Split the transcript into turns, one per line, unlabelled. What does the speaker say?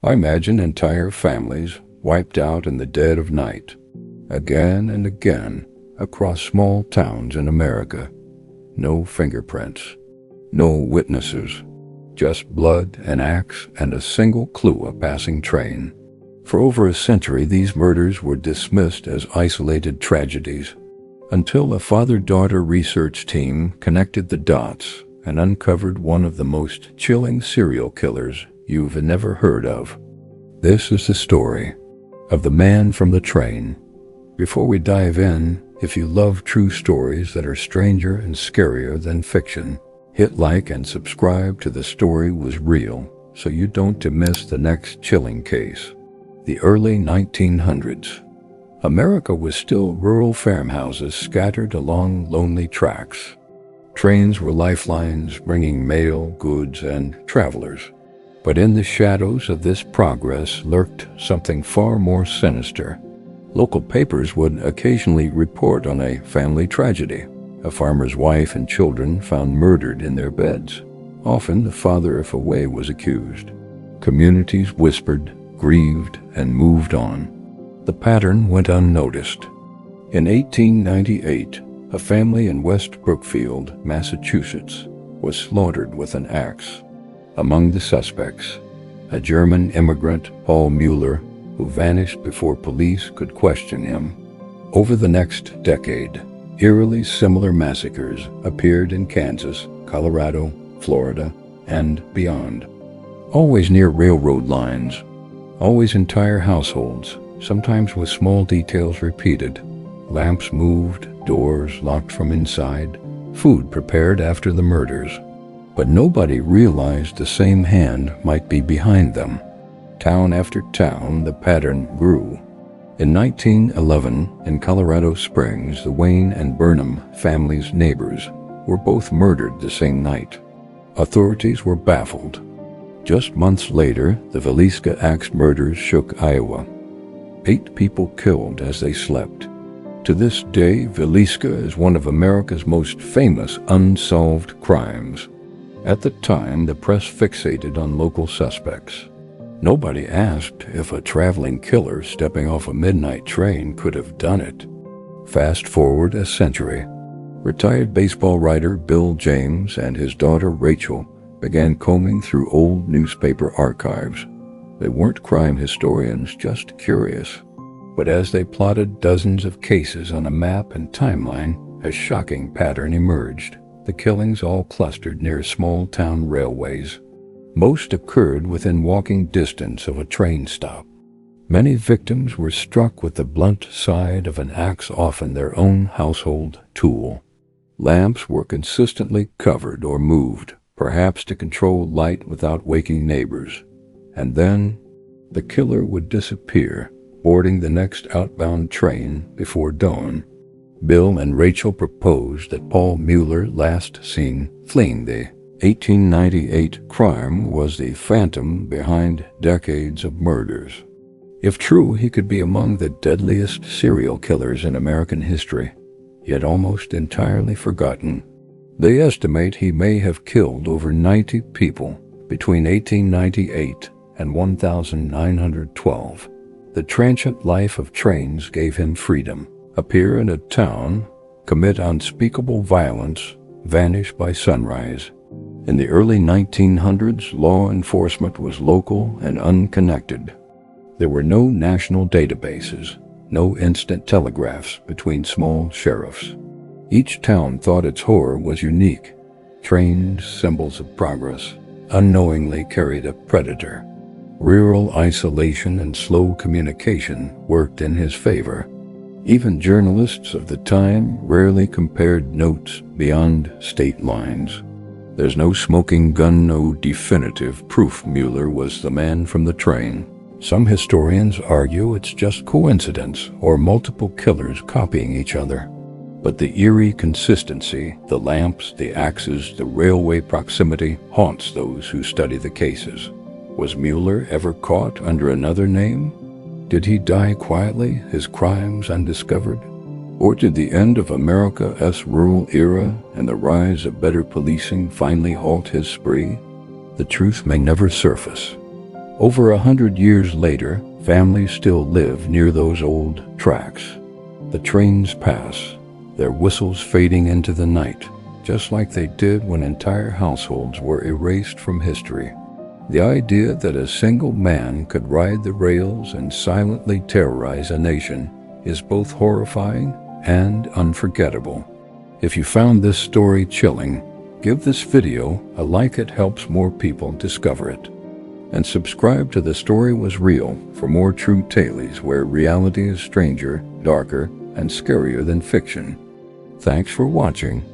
I imagine entire families wiped out in the dead of night, again and again, across small towns in America. No fingerprints, no witnesses, just blood, an axe, and a single clue: a passing train. For over a century, these murders were dismissed as isolated tragedies, until a father-daughter research team connected the dots and uncovered one of the most chilling serial killers you've never heard of. This is the story of the man from the train. Before we dive in, if you love true stories that are stranger and scarier than fiction, hit like and subscribe to The Story Was Real so you don't miss the next chilling case. The early 1900s. America was still rural farmhouses scattered along lonely tracks. Trains were lifelines bringing mail, goods, and travelers. But in the shadows of this progress lurked something far more sinister. Local papers would occasionally report on a family tragedy. A farmer's wife and children found murdered in their beds. Often the father, if away, was accused. Communities whispered, grieved, and moved on. The pattern went unnoticed. In 1898, a family in West Brookfield, Massachusetts, was slaughtered with an axe. Among the suspects, a German immigrant, Paul Mueller, who vanished before police could question him. Over the next decade, eerily similar massacres appeared in Kansas, Colorado, Florida, and beyond. Always near railroad lines, always entire households, sometimes with small details repeated. Lamps moved, doors locked from inside, food prepared after the murders. But nobody realized the same hand might be behind them. Town after town, the pattern grew. In 1911, in Colorado Springs, the Wayne and Burnham families' neighbors were both murdered the same night. Authorities were baffled. Just months later, the Villisca axe murders shook Iowa. 8 people killed as they slept. To this day, Villisca is one of America's most famous unsolved crimes. At the time, the press fixated on local suspects. Nobody asked if a traveling killer stepping off a midnight train could have done it. Fast forward a century. Retired baseball writer Bill James and his daughter Rachel began combing through old newspaper archives. They weren't crime historians, just curious. But as they plotted dozens of cases on a map and timeline, a shocking pattern emerged. The killings all clustered near small-town railways. Most occurred within walking distance of a train stop. Many victims were struck with the blunt side of an axe, often their own household tool. Lamps were consistently covered or moved, perhaps to control light without waking neighbors. And then, the killer would disappear, boarding the next outbound train before dawn. Bill and Rachel proposed that Paul Mueller, last seen fleeing the 1898 crime, was the phantom behind decades of murders. If true, he could be among the deadliest serial killers in American history, yet almost entirely forgotten. They estimate he may have killed over 90 people between 1898 and 1912. The transient life of trains gave him freedom. Appear in a town, commit unspeakable violence, vanish by sunrise. In the early 1900s, law enforcement was local and unconnected. There were no national databases, no instant telegraphs between small sheriffs. Each town thought its horror was unique. Trains, symbols of progress, unknowingly carried a predator. Rural isolation and slow communication worked in his favor. Even journalists of the time rarely compared notes beyond state lines. There's no smoking gun, no definitive proof Mueller was the man from the train. Some historians argue it's just coincidence or multiple killers copying each other. But the eerie consistency, the lamps, the axes, the railway proximity haunts those who study the cases. Was Mueller ever caught under another name? Did he die quietly, his crimes undiscovered? Or did the end of America's rural era and the rise of better policing finally halt his spree? The truth may never surface, Over 100 years later, families still live near those old tracks. The trains pass, their whistles fading into the night, just like they did when entire households were erased from history. The idea that a single man could ride the rails and silently terrorize a nation is both horrifying and unforgettable. If you found this story chilling, give this video a like. It helps more people discover it. And subscribe to The Story Was Real for more true tales where reality is stranger, darker, and scarier than fiction. Thanks for watching.